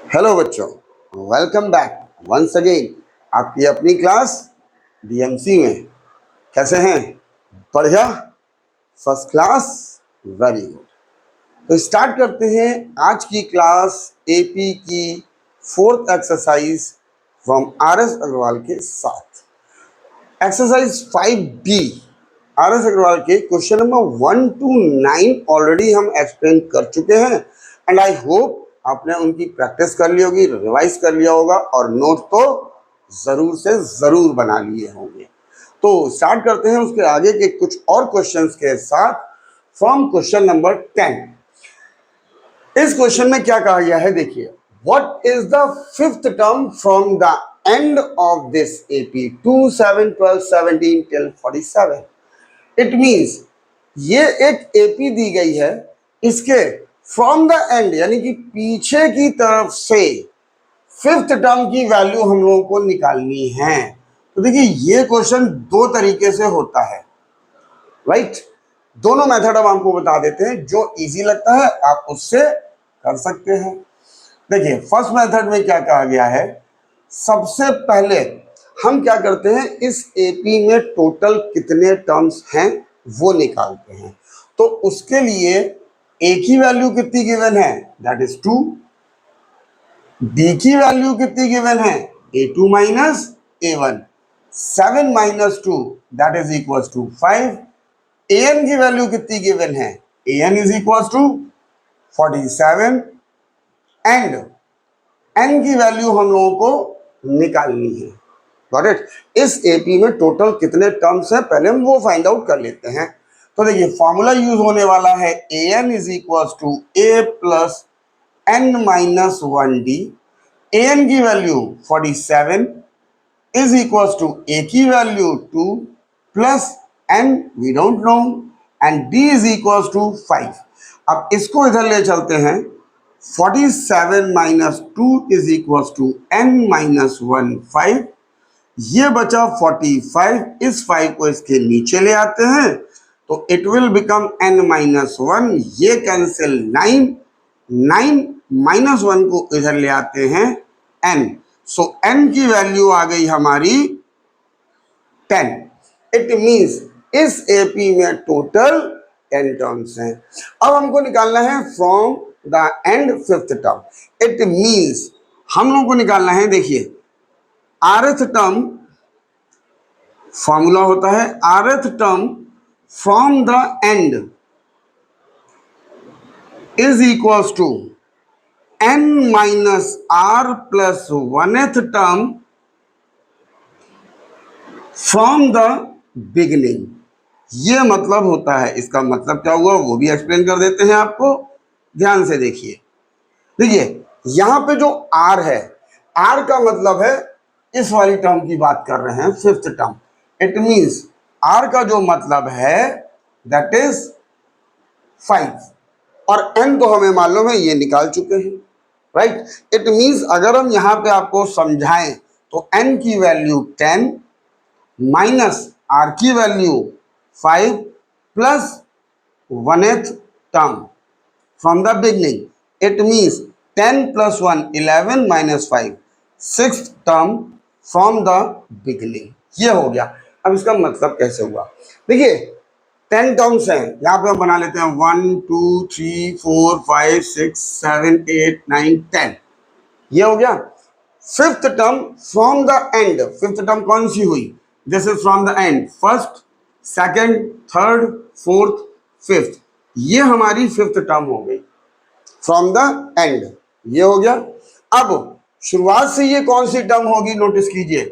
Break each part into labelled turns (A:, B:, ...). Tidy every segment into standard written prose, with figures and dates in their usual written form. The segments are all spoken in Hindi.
A: हेलो बच्चों, वेलकम बैक वंस अगेन आपकी अपनी क्लास डीएमसी में। कैसे हैं? बढ़िया, फर्स्ट क्लास, वेरी गुड। तो स्टार्ट करते हैं आज की क्लास एपी की fourth exercise from R S Agarwal के साथ। Exercise 5B R S Agarwal के क्वेश्चन नंबर 1 to 9 ऑलरेडी हम एक्सप्लेन कर चुके हैं एंड आई होप आपने उनकी प्रैक्टिस कर ली होगी, रिवाइज कर लिया होगा और नोट तो जरूर से जरूर बना लिए होंगे। तो स्टार्ट करते हैं उसके आगे के कुछ और क्वेश्चंस के साथ फ्रॉम क्वेश्चन नंबर 10। इस क्वेश्चन में क्या कहा गया है, देखिए। What is the fifth term from the end of this AP 2 7 12 17 till 47? It means ये एक एपी दी गई है, इसके फ्रॉम द एंड यानी कि पीछे की तरफ से फिफ्थ टर्म की वैल्यू हम लोगों को निकालनी है। तो देखिए ये क्वेश्चन दो तरीके से होता है, राइट। दोनों मेथड हम आपको बता देते हैं, जो इजी लगता है आप उससे कर सकते हैं। देखिए फर्स्ट मेथड में क्या कहा गया है, सबसे पहले हम क्या करते हैं, इस एपी में टोटल कितने टर्म्स हैं वो निकालते हैं। तो उसके लिए ए की वैल्यू कितनी गिवन है, दैट इज 2। बी की वैल्यू कितनी गिवन है, a2 minus a1। 7 minus 2 that is equal to 5। an की वैल्यू कितनी गिवन है, an is equal to 47 and n की वैल्यू हम लोगों को निकालनी है। Got it. इस एपी में टोटल कितने टर्म्स हैं पहले हम वो फाइंड आउट कर लेते हैं। तो देखिए फॉर्मूला यूज होने वाला है an is equal to a plus n minus 1d। an की value 47 is equal to a की value 2 plus n we don't know and d is equal to 5। अब इसको इधर ले चलते हैं, 47 minus 2 is equal to n minus 1 5। ये बचा 45, इस 5 को इसके नीचे ले आते हैं तो it will become n minus 1। ये कैंसिल 9, 9 माइनस 1 को इधर ले आते हैं n। सो n की वैल्यू आ गई हमारी 10। इट मींस इस एपी में टोटल 10 टर्म्स हैं। अब हमको निकालना है from the and fifth term. It means हम लोगों को निकालना है, देखिए आरथ टर्म फॉर्मूला होता है, आरथ term from the end is equal to n minus r plus 1th term from the beginning. ये मतलब होता है, इसका मतलब क्या हुआ वो भी एक्सप्लेन कर देते हैं आपको, ध्यान से देखिए। देखिए यहां पे जो r है, r का मतलब है इस वाली टर्म की बात कर रहे हैं, fifth term. It means r का जो मतलब है दैट इज 5 और n तो हमें मालूम है, ये निकाल चुके हैं, राइट। इट मींस अगर हम यहां पे आपको समझाएं तो n की वैल्यू 10 माइनस r की value 5 plus 1th term from the beginning. It means 10 plus 1 11 minus 5 sixth term from the beginning. ये हो गया। अब इसका मतलब कैसे हुआ, देखिए 10 टर्म्स हैं, यहाँ पे हम बना लेते हैं 1 2 3 4 5 6 7 8 9 10। ये हो गया fifth term from the and. Fifth term कौन सी हुई, this is from the and, first second third fourth fifth. ये हमारी फिफ्थ टर्म हो गई फ्रॉम द एंड, ये हो गया। अब शुरुआत से ये कौन सी टर्म होगी, नोटिस कीजिए,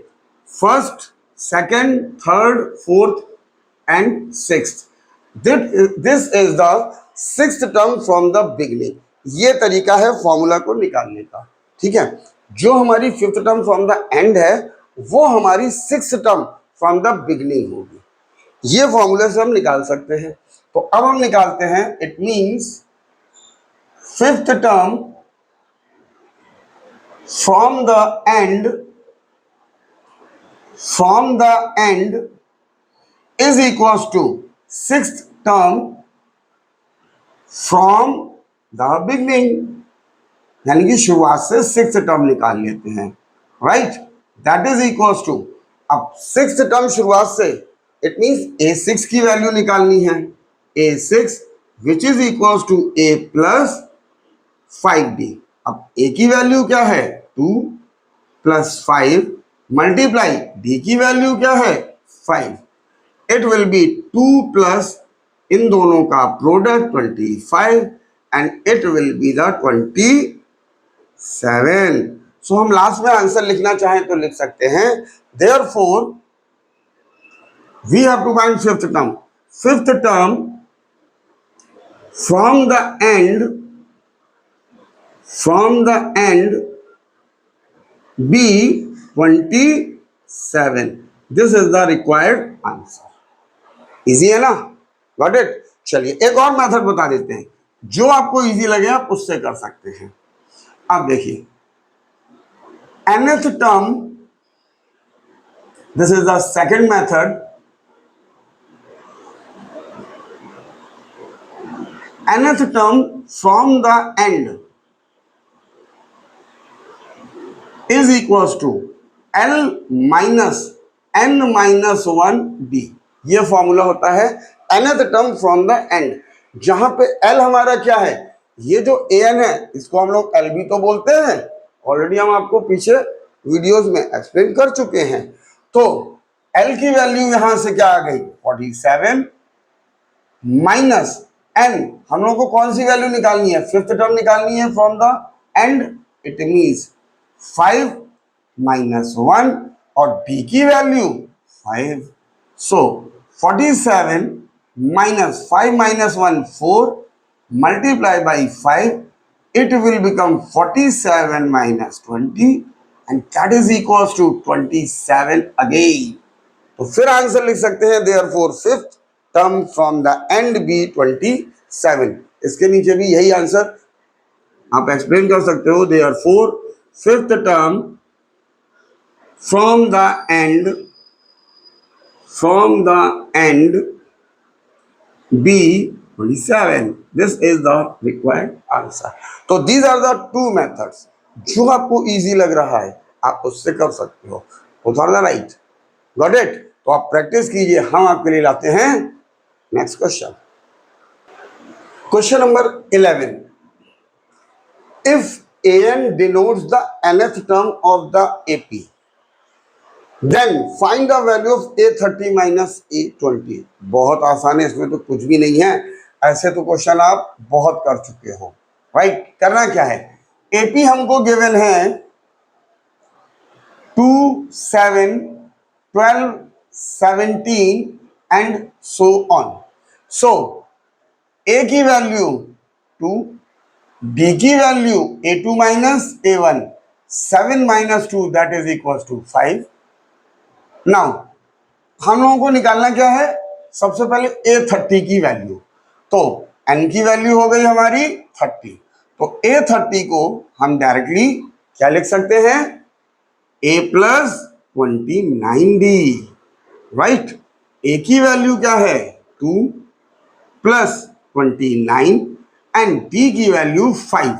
A: first second third fourth and sixth. This is the sixth term from the beginning. ये तरीका है फॉर्मूला को निकालने का, ठीक है। जो हमारी fifth term from the and है वो हमारी sixth term from the beginning होगी। ये फॉर्मूले से हम निकाल सकते हैं। तो अब हम निकालते हैं, it means fifth term from the and is equals to sixth term from the beginning। यानी कि शुरुआत से सिक्स टर्म निकाल लेते हैं, right, that is equals to, अब सिक्स टर्म शुरुआत से, इट मींस a6 की वैल्यू निकालनी है, a6 which is equals to a plus 5d। अब a की वैल्यू क्या है 2 प्लस 5 मल्टीप्लाई d की वैल्यू क्या है 5, इट विल बी 2 प्लस इन दोनों का product 25 and it will be the 27। So हम लास्ट में आंसर लिखना चाहें तो लिख सकते हैं, therefore we have to find fifth term, fifth term from the end be 27, this is the required answer. Easy है ना, गॉट इट। चलिए एक और मेथड बता देते हैं, जो आपको इजी लगे आप उससे कर सकते हैं। अब देखिए nth term, this is the second method, nth term from the end is equals to L minus n minus 1d। ये फॉर्मूला होता है nth term from the end, जहां पे L हमारा क्या है, ये जो an है इसको हम लोग L भी तो बोलते हैं, ऑलरेडी हम आपको पीछे वीडियोस में एक्सप्लेन कर चुके हैं। तो L की वैल्यू यहां से क्या आ गई 47 माइनस n, हम लोग को कौन सी वैल्यू निकालनी है, फिफ्थ टर्म निकालनी है from the and, it means 5 minus 1 और b की value 5। So 47 minus 5 minus 1 4 multiply by 5, it will become 47 minus 20 and that is equals to 27 again। तो फिर आंसर लिख सकते हैं therefore fifth term from the end be 27। इसके नीचे भी यही आंसर आप एक्सप्लेन कर सकते हो, therefore fifth term from the end be 27, this is the required answer। तो these are the two methods, जो आपको easy लग रहा है आप उससे कर सकते हो, both are the right, got it। तो आप प्रैक्टिस कीजिए, हम आपके लिए लाते हैं next question, question number 11। If an denotes the nth term of the AP, then find the value of A30 minus A20। बहुत आसान है, इसमें तो कुछ भी नहीं है, ऐसे तो क्वेश्चन आप बहुत कर चुके हो, राइट। करना क्या है, एपी हमको गिवन है 2 7 12 17 and so on. So A की वैल्यू 2, बी की value A2 minus A1, 7 minus 2 that is equal to 5। Now हम लोगों को निकालना क्या है, सबसे पहले A30 की वैल्यू, तो n की वैल्यू हो गई हमारी 30, तो A30 को हम डायरेक्टली क्या लिख सकते हैं, A plus 29d, right. A की वैल्यू क्या है 2 प्लस 29 एंड D की वैल्यू 5।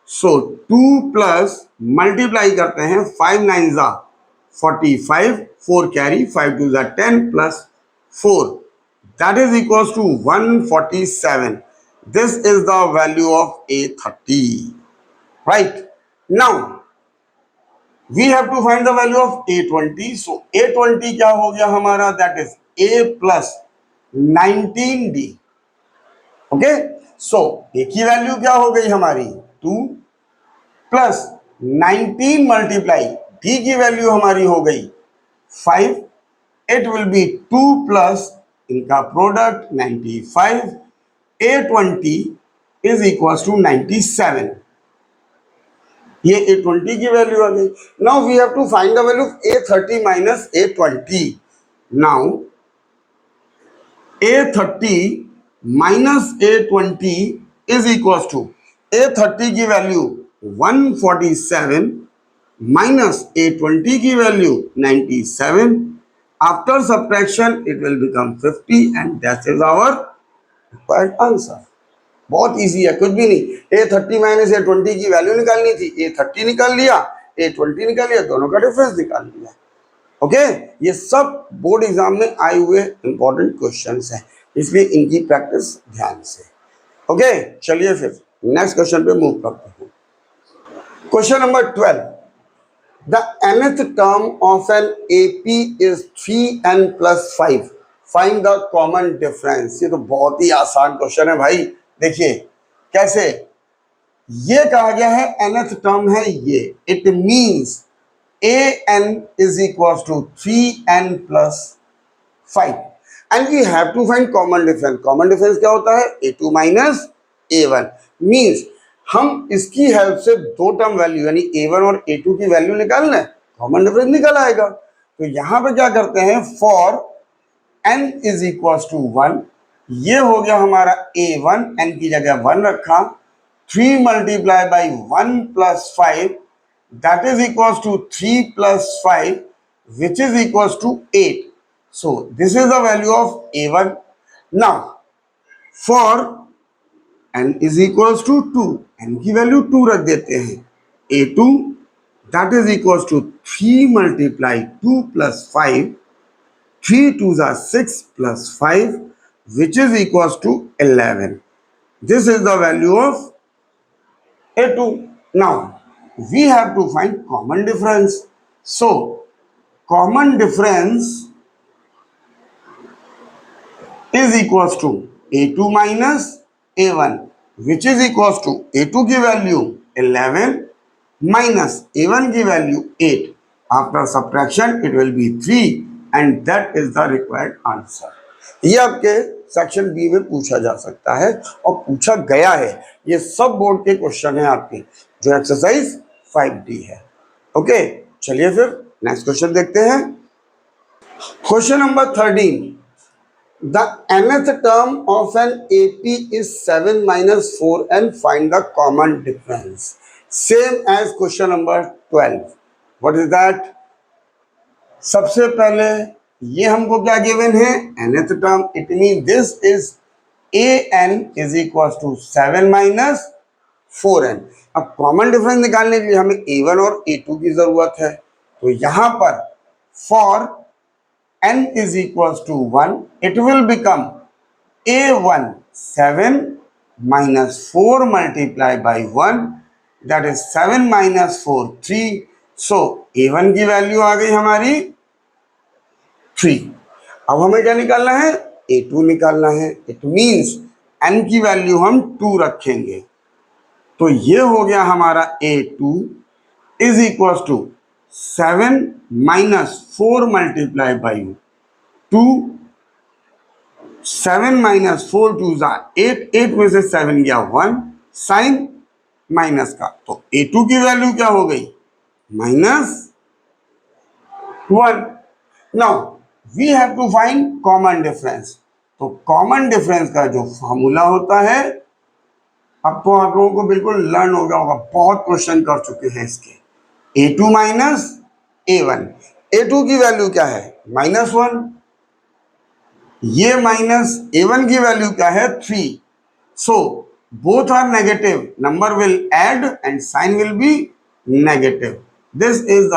A: सो 2 प्लस मल्टीप्लाई करते हैं, 5 9 जा 45, 4 कैरी, 5 2 जा 10 plus 4, that is equals to 147। This is the value of A30, right। Now we have to find the value of A20। so A20 क्या हो गया हमारा, that is A plus 19D, okay। so A की वैल्यू क्या हो गई हमारी 2 प्लस 19 मल्टीप्लाई D की वैल्यू हमारी हो गई 5, इट विल बी 2 प्लस इनका product 95, A20 is equal to 97। ये A20 की वैल्यू आ गई। Now we have to find the value of A30 minus A20। Now A30 minus A20 is equal to, A30 की वैल्यू 147 माइनस A20 की value 97। After subtraction, it will become 50 and that is our required answer, बहुत इजी है, कुछ भी नहीं। A30 माइनस A20 की वैल्यू निकालनी थी, A30 निकाल लिया, A20 निकाल लिया, दोनों का डिफरेंस निकाल लिया। ओके, ये सब बोर्ड एग्जाम में आए हुए इंपॉर्टेंट क्वेश्चंस हैं, इसलिए इनकी प्रैक्टिस ध्यान से। ओके, चलिए फिर नेक्स्ट क्वेश्चन पे मूव करते हैं। Question number 12, the nth term of an AP is 3n plus 5, find the common difference. ये तो बहुत ही आसान क्वेश्चन है भाई। देखिए कैसे, ये कहा गया है nth टर्म है ये, it means an is equals to 3n plus 5 and we have to find common difference. common difference क्या होता है? A2 minus A1 मींस हम इसकी हेल्प से दो टर्म वैल्यू यानी A1 और A2 की वैल्यू निकालना है, कॉमन डिफरेंस निकल आएगा। तो यहां पे क्या करते हैं, for n is equals to 1, ये हो गया हमारा A1, n की जगह 1 रखा, 3 multiply by 1 plus 5 that is equals to 3 plus 5 which is equals to 8. So this is the value of A1. Now for n is equals to 2, n की वैल्यू 2 रख देते हैं, A2 that is equals to 3 multiply 2 plus 5, 3 2s are 6 plus 5 which is equals to 11. This is the value of A2. Now we have to find common difference. So common difference is equals to A2 minus A1 which is equals to A2 की वैल्यू 11 minus A1 की value 8. After subtraction it will be 3 and that is the required answer. ये आपके सेक्शन बी में पूछा जा सकता है और पूछा गया है। ये सब बोर्ड के क्वेश्चन है आपके, जो एक्सरसाइज 5D है। ओके, चलिए फिर नेक्स्ट क्वेश्चन देखते हैं। Question number 13, the nth term of an AP is 7 minus 4 and find the common difference. Same as question number 12. What is that? सबसे पहले ये हमको क्या गिवन है, nth term, it mean this is an is equals to 7 minus 4n. अब कॉमन डिफरेंस निकालने के लिए हमें A1 और A2 की जरूरत है, तो यहां पर for n is equals to 1, it will become A1 7 minus 4 multiplied by 1, that is 7 minus 4 3. So A1 की वैल्यू आ गई हमारी 3। अब हमें क्या निकालना है, A2 निकालना है। इट मींस n की वैल्यू हम 2 रखेंगे, तो ये हो गया हमारा A2 is equal to 7 minus 4 multiplied by 2, 7 minus 4 2s are 8, 8 में से 7 गया 1, साइन माइनस का, तो A2 की वैल्यू क्या हो गई, -1। Now we have to find common difference. तो कॉमन डिफरेंस का जो फॉर्मूला होता है, अब तो आप लोगों को बिल्कुल लर्न हो गया होगा, बहुत क्वेश्चन कर चुके हैं इसके। A2 माइनस A1, A2 की वैल्यू क्या है, -1, ये माइनस A1 की वैल्यू क्या है, 3। So both are negative, number will add and sign will be negative. This is the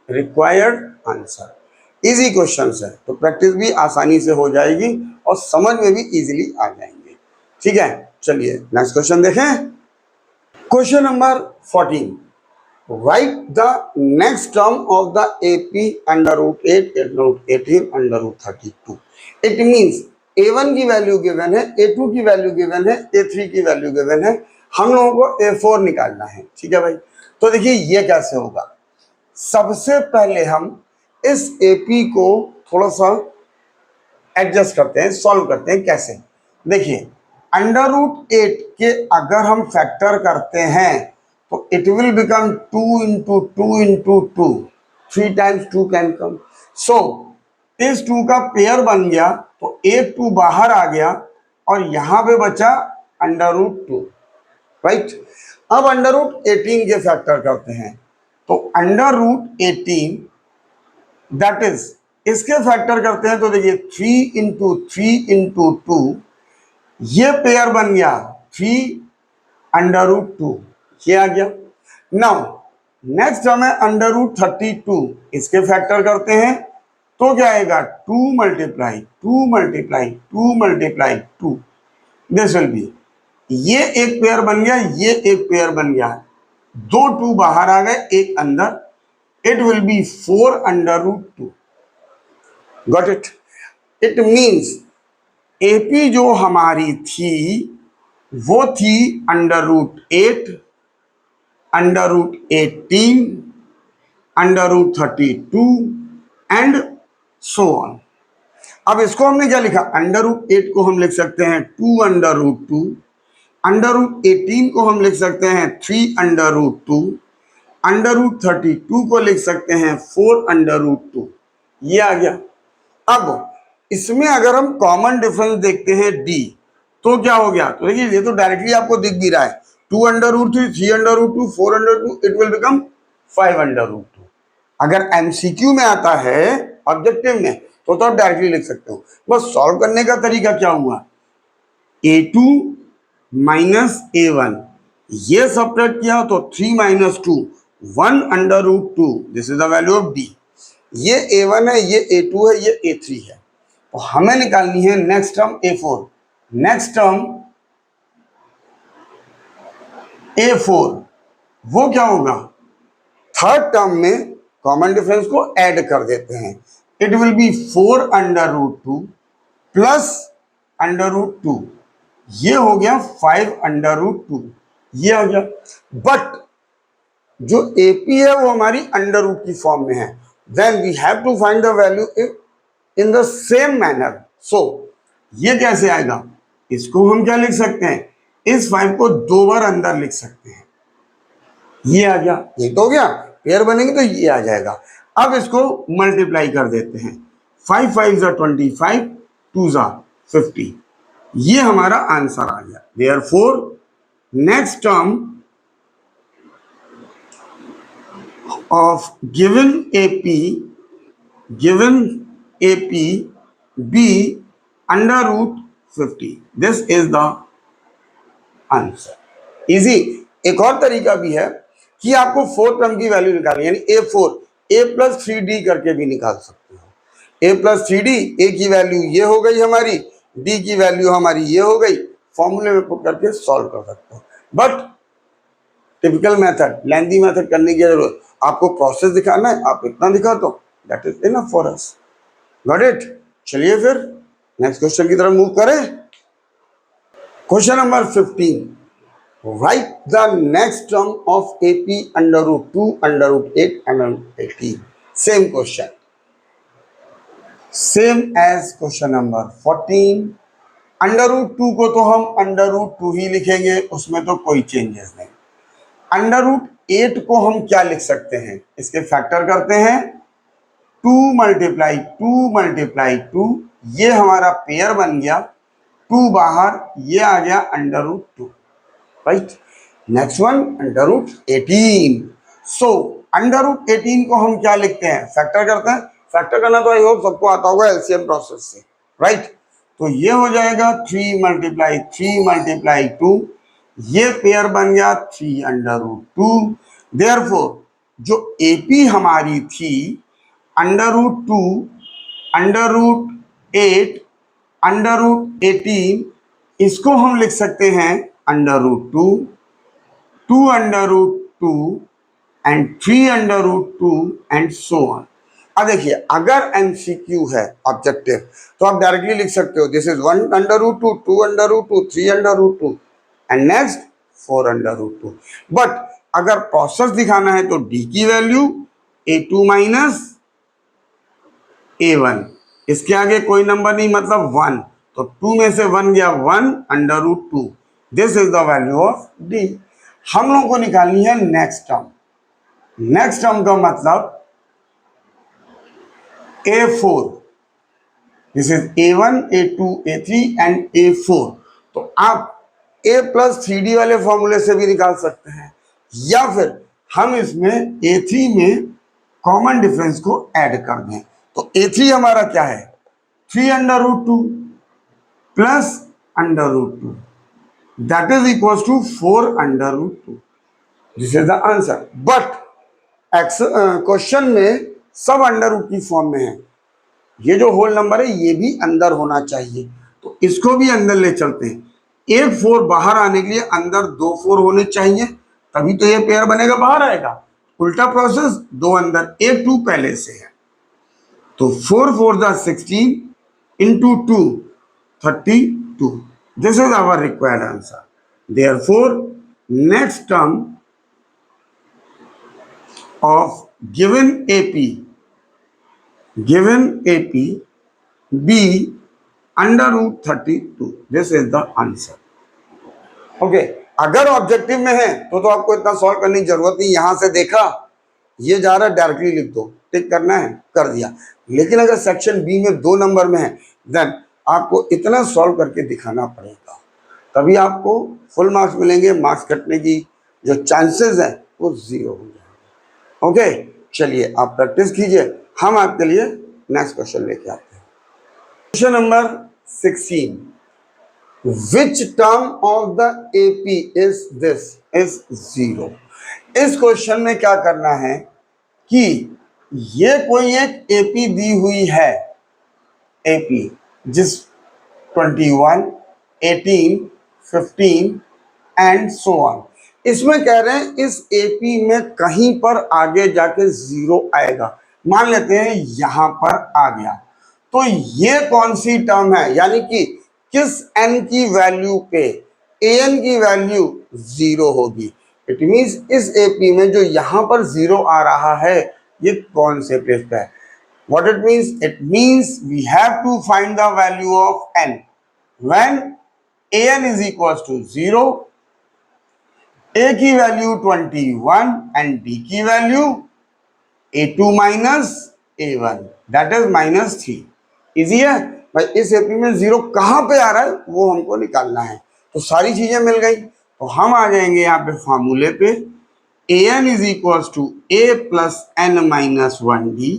A: required answer. Easy question है, तो प्रैक्टिस भी आसानी से हो जाएगी और समझ में भी इजीली आ जाएंगे। ठीक है, चलिए नेक्स्ट क्वेश्चन देखें। Question number 14, right the next term of the AP √8 √18 √32। It means A1 की वैल्यू गिवन है, A2 की वैल्यू गिवन है, A3 की वैल्यू गिवन है, हम लोगों को A4 निकालना है। ठीक है भाई, तो देखिए ये कैसे होगा। सबसे पहले हम इस AP को थोड़ा सा एडजस्ट करते हैं, सॉल्व करते हैं। कैसे, देखिए √8 के अगर हम फैक्टर करते हैं तो it will become 2 into 2 into 2, 3 times 2 can come. So इस 2 का पेयर बन गया, तो एक 2 बाहर आ गया और यहां पे बचा √2, राइट। अब √18 के फैक्टर करते हैं, तो √18 दैट इज, इसके फैक्टर करते हैं तो देखिए 3 into 3 into 2, ये पेयर बन गया 3√2, ये आ गया। नाउ नेक्स्ट टर्म है √32, इसके फैक्टर करते हैं तो क्या आएगा 2 multiply 2 multiply 2 multiply 2, this will be, ये एक पेयर बन गया, ये एक पेयर बन गया, 2 2 बाहर आ गए, एक अंदर, it will B 4√2, got it. It means AP जो हमारी थी वो थी √8, √18, √32 एंड सो ऑन। अब इसको हमने क्या लिखा, √8 को हम लिख सकते हैं 2√2, √18 को हम लिख सकते हैं 3√2, √32 को लिख सकते हैं 4√2, ये आ गया। अब इसमें अगर हम कॉमन डिफरेंस देखते हैं d, तो क्या हो गया, तो देखिए ये तो डायरेक्टली आपको दिख भी रहा है, 2√3, 3√2, 4√2, इट विल बिकम 5√2। अगर एमसीक्यू में आता है, ऑब्जेक्टिव में, तो आप डायरेक्टली लिख सकते हो। बस सॉल्व करने का तरीका क्या हुआ, a2 माइनस a1, ये सब्ट्रैक्ट किया तो 3 minus 2, 1√2, this is the value of d। ये a1 है, ये a2 है, ये a3 है, तो हमें निकालनी है next term a4। Next term a4 वो क्या होगा, थर्ड टर्म में कॉमन डिफरेंस को ऐड कर देते हैं, इट विल बी 4√2 प्लस √2, ये हो गया 5√2, ये आ गया। बट जो एपी है वो हमारी अंडर की फॉर्म में है, then we have to find the value in the same manner. So ये कैसे आएगा, इसको हम क्या लिख सकते हैं, इस 5 को 2 बार अंदर लिख सकते हैं, ये आ गया, ये तो हो गया, पेयर बनेंगे तो ये आ जाएगा। अब इसको मल्टीप्लाई कर देते हैं, 5 5 ज़ा 25, 2 ज़ा 50, ये हमारा आंसर आ गया। Therefore next term of given AP be √50, this is the answer। Easy. एक और तरीका भी है कि आपको फोर्थ टर्म की वैल्यू निकालनी, यानी a4 a+3d करके भी निकाल सकते हो। a+3d, a की वैल्यू ये हो गई हमारी, d की वैल्यू हमारी ये हो गई, फॉर्मूले में पुट करके सॉल्व कर सकते हो। But typical method, lengthy method करने की जरूरत, आपको प्रोसेस दिखाना है, आप इतना दिखा दो, that is enough for us. Got it. चलिए फिर नेक्स्ट क्वेश्चन की तरफ मूव करें। Question number 15, write the next term of AP √2, √8, √18। Same question, same as question number 14। √2 को तो हम √2 ही लिखेंगे, उसमें तो कोई चेंजेस नहीं। √8 को हम क्या लिख सकते हैं, इसके फैक्टर करते हैं, 2 मल्टीप्लाई 2 मल्टीप्लाई 2, ये हमारा पेयर बन गया, 2 बाहर, ये आ गया √2, राइट। Next one √18। सो √18 को हम क्या लिखते हैं, फैक्टर करते हैं। फैक्टर करना तो आई होप सबको आता होगा एलसीएम प्रोसेस से, राइट। तो ये हो जाएगा 3 मल्टीप्लाई 3 मल्टीप्लाई 2, ये पेयर बन गया 3√2। देयरफॉर जो AP हमारी थी √2, √8, √18, इसको हम लिख सकते हैं √2, 2√2 एंड 3√2 एंड सो ऑन। अब देखिए, अगर MCQ है ऑब्जेक्टिव, तो आप डायरेक्टली लिख सकते हो, this is 1√2, 2√2, 3√2 and next 4√2। But अगर प्रोसेस दिखाना है तो d की वैल्यू a2 माइनस a1, इसके आगे कोई नंबर नहीं, मतलब 1, तो 2 में से 1 गया, 1√2, this is the value of d। हम लोगों को निकालनी है नेक्स्ट टर्म। नेक्स्ट टर्म का मतलब a4, this is a1, a2, a3 and a4। तो आप a+3d वाले फॉर्मूले से भी निकाल सकते हैं, या फिर हम इसमें a3 में कॉमन डिफरेंस को ऐड कर दें। तो a3 हमारा क्या है, 3√2 plus √2, that is equal to 4√2। This is the answer. But question में सब अंडर रूट की फॉर्म में है। ये जो होल नंबर है ये भी अंदर होना चाहिए, तो इसको भी अंदर ले चलते हैं। एक 4 बाहर आने के लिए अंदर 2 4 होने चाहिए, तभी तो ये पेयर बनेगा, बाहर आएगा। उल्टा प्रोसेस, 2 अंदर, एक 2 पहले से है। तो 4 4 the 16 into 2 32। This is our required answer. Therefore next term of given AP be under root 32। This is the answer। Okay, अगर ऑब्जेक्टिव में है तो आपको इतना सॉल्व करने की जरूरत नहीं। यहां से देखा ये जा रहा है, डायरेक्टली लिख दो, टिक करना है, कर दिया। लेकिन अगर सेक्शन बी में 2 नंबर में है, देन आपको इतना सॉल्व करके दिखाना पड़ेगा, तभी आपको फुल मार्क्स मिलेंगे। मार्क्स कटने की जो चांसेस है वो 0 हो जाए। ओके, चलिए आप प्रैक्टिस कीजिए, हम आपके लिए नेक्स्ट क्वेश्चन लेके आते हैं। Question number 16। Which term of the AP is this is 0। इस क्वेश्चन में क्या करना है कि ये कोई एक एपी दी हुई है, एपी जिस 21 18 15 एंड सो ऑन। इसमें कह रहे हैं इस एपी में कहीं पर आगे जाके 0 आएगा। मान लेते हैं यहां पर आ गया, तो ये कौन सी टर्म है, यानी कि किस n की वैल्यू पे an की वैल्यू 0 होगी। इट मींस इस एपी में जो यहां पर 0 आ रहा है ये कौन से प्लेस पे है। What it means? It means we have to find the value of n when an is equals to 0, a की वैल्यू 21 एंड d की value a2 minus a1 that is -3। Easy है भाई। इस एपी में 0 कहां पे आ रहा है वो हमको निकालना है। तो सारी चीजें मिल गई, तो हम आ जाएंगे यहाँ पे फॉर्मूले पे। an is equal to a plus n minus 1d।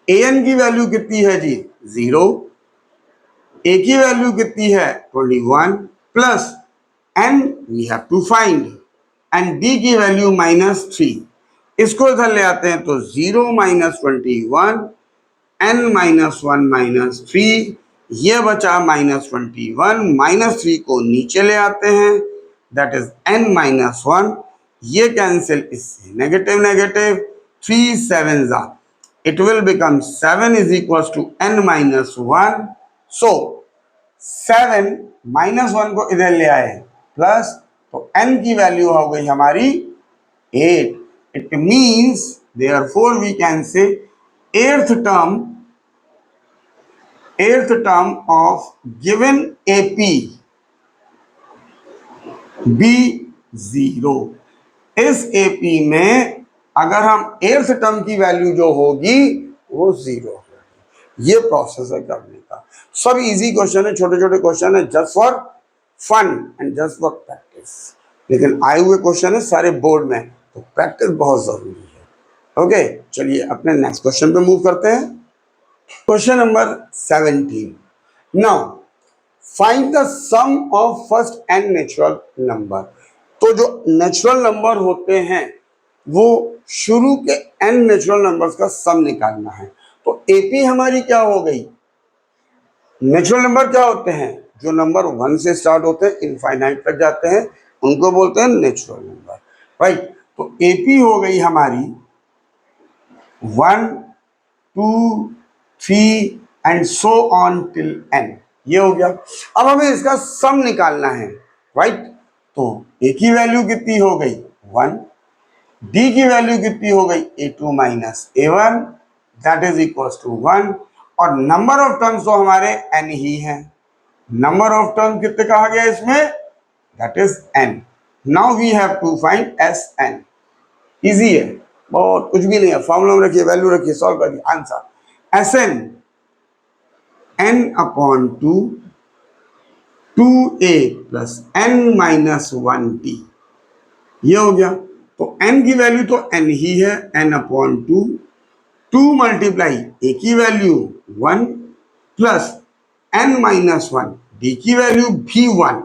A: an की वैल्यू कितनी है जी 0, a की वैल्यू कितनी है 21 plus n we have to find and d की वैल्यू -3। इसको इधर ले आते हैं तो 0 माइनस 21 n माइनस 1 माइनस 3, ये बचा -21, -3 को नीचे ले आते हैं, दैट इज n माइनस 1, ये कैंसिल इससे, नेगेटिव नेगेटिव, 3 7 जा, it will become 7 is equals to n minus 1। so 7 -1 को इधर ले आए प्लस, तो n की वैल्यू हो गई हमारी 8। It means therefore we can say eighth term of given AP be 0। इस AP में अगर हम 8th टर्म की वैल्यू जो होगी वो 0 होगी। ये प्रोसेस है करने का। सब इजी क्वेश्चन है, छोटे छोटे क्वेश्चन है, just for fun and just for practice. लेकिन आए हुए क्वेश्चन है सारे बोर्ड में, तो प्रैक्टिस बहुत जरूरी है। ओके, चलिए अपने नेक्स्ट क्वेश्चन पे मूव करते हैं। Question number 17। Now find the sum of first n natural number. तो जो नेचुरल नंबर होते हैं वो शुरू के n नेचुरल नंबर्स का सम निकालना है। तो एपी हमारी क्या हो गई, नेचुरल नंबर क्या होते हैं, जो नंबर 1 से स्टार्ट होते हैं इनफाइनाइट तक जाते हैं उनको बोलते हैं नेचुरल नंबर, राइट। तो एपी हो गई हमारी 1 2 3 and so on till n, ये हो गया। अब हमें इसका सम निकालना है, राइट। तो a की वैल्यू कितनी हो गई 1, d की वैल्यू कितनी हो गई a2 minus a1 that is equal to 1, और नंबर ऑफ टर्म्स तो हमारे n ही है। नंबर ऑफ टर्म कितने कहा गया इसमें, दैट इज n। Now we have to find Sn। Easy है, बहुत कुछ भी नहीं है, फॉर्मूला में रखिए, वैल्यू रखिए, सॉल्व करिए, answer Sn n upon 2 2a plus n minus 1d, ये हो गया। तो n की वैल्यू तो n ही है, n अपॉन 2, 2 मल्टीप्लाई a की value 1 plus n minus 1, d की वैल्यू भी 1,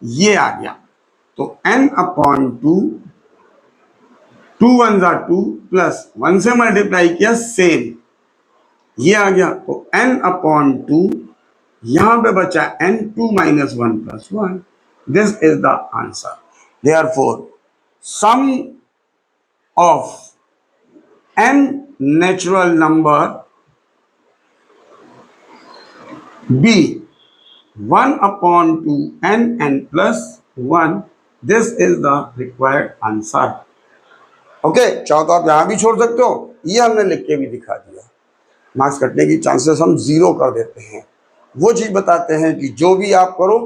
A: ये आ गया, तो n अपॉन 2, 2 1 जा 2 प्लस 1 से मल्टीप्लाई किया सेम, ये आ गया, तो n अपॉन 2, यहां पे बचा n 2 minus 1 plus 1, this is the answer. Therefore sum of n natural number b 1 upon 2 n plus 1, this is the required answer। Okay, चाहो तो आप यहां भी छोड़ सकते हो, ये हमने लिख के भी दिखा दिया। मार्क्स कटने की चांसेस हम 0 कर देते हैं, वो चीज बताते हैं कि जो भी आप करो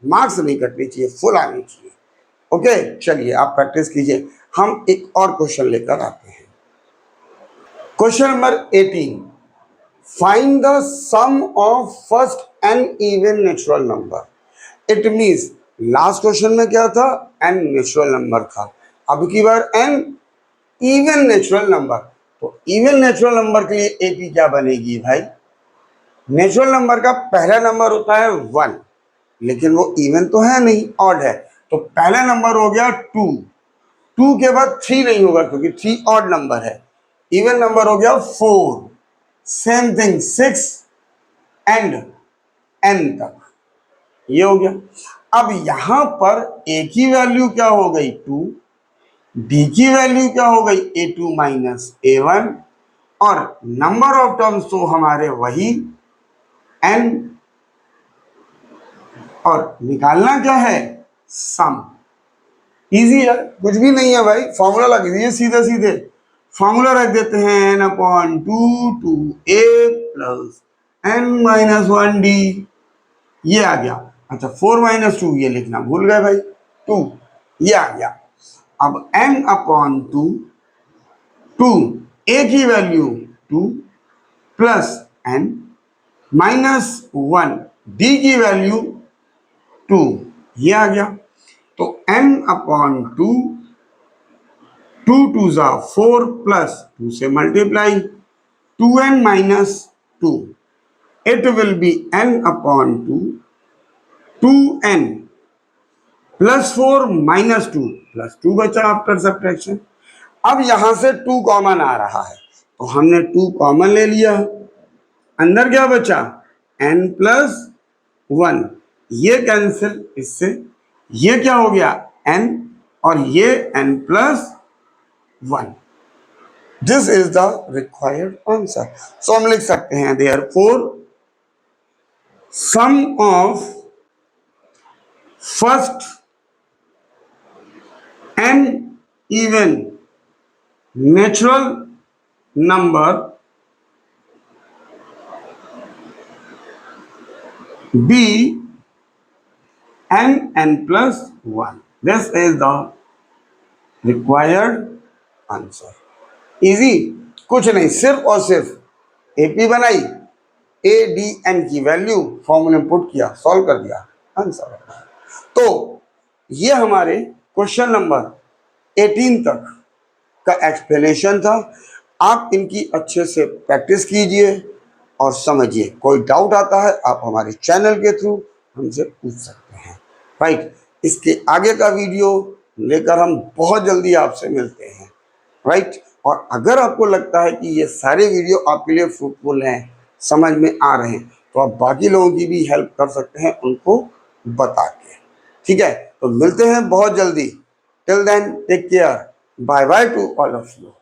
A: मार्क्स नहीं कटनी चाहिए, फुल आनी चाहिए। ओके, चलिए आप प्रैक्टिस कीजिए, हम एक और क्वेश्चन लेकर आते हैं। Question number 18, find the sum of first n even natural number. It means last question में क्या था, n नेचुरल नंबर था, अब की बार n इवन नेचुरल नंबर। तो इवन नेचुरल नंबर के लिए एपी क्या बनेगी भाई, नेचुरल नंबर का पहला नंबर होता है 1, लेकिन वो इवन तो है नहीं, ऑड है, तो पहला नंबर हो गया 2, 2 के बाद 3 नहीं होगा क्योंकि 3 ऑड नंबर है, इवन नंबर हो गया 4, सेम थिंग 6 एंड n तक, ये हो गया। अब यहां पर a की वैल्यू क्या हो गई 2, b की वैल्यू क्या हो गई a2 माइनस a1, और नंबर ऑफ टर्म्स तो हमारे वही n, और निकालना क्या है सम। इजी है, कुछ भी नहीं है भाई, फॉर्मूला लगा दीजिए सीधे सीधे, फॉर्मूला रख देते हैं n upon 2 two a plus n minus 1 d, ये आ गया। अच्छा 4 माइनस 2 ये लिखना भूल गए भाई, 2, ये आ गया। अब n अपॉन 2, 2 a की value 2 plus n minus 1 d की वैल्यू 2, ये आ गया। तो n अपॉन 2, 2 2 जा 4 प्लस 2 से multiply 2n minus 2, it will B n upon 2, 2n plus 4 minus 2 plus 2 बचा आफ्टर सब्ट्रैक्शन। अब यहां से 2 कॉमन आ रहा है, तो हमने 2 कॉमन ले लिया, अंदर क्या बचा n प्लस 1, ये कैंसिल इससे, ये क्या हो गया n और ये n plus 1, this is the required answer. So हम लिख सकते हैं therefore sum of first n even natural number b n plus 1, this is the required answer। Easy, कुछ नहीं, सिर्फ और सिर्फ एपी बनाई, ए डी एन की वैल्यू फॉर्मूले में पुट किया, सॉल्व कर दिया, आंसर। तो ये हमारे क्वेश्चन नंबर 18 तक का एक्सप्लेनेशन था। आप इनकी अच्छे से प्रैक्टिस कीजिए और समझिए, कोई डाउट आता है आप हमारे चैनल के थ्रू हमसे पूछ सकते हैं, राइट। इसके आगे का वीडियो लेकर हम बहुत जल्दी आपसे मिलते हैं, राइट। और अगर आपको लगता है कि ये सारे वीडियो आपके लिए फ्रूटफुल हैं, समझ में आ रहे हैं, तो आप बाकी लोगों की भी हेल्प कर सकते हैं उनको बता के, ठीक है। तो मिलते हैं बहुत जल्दी, till then take care, bye bye to all of you.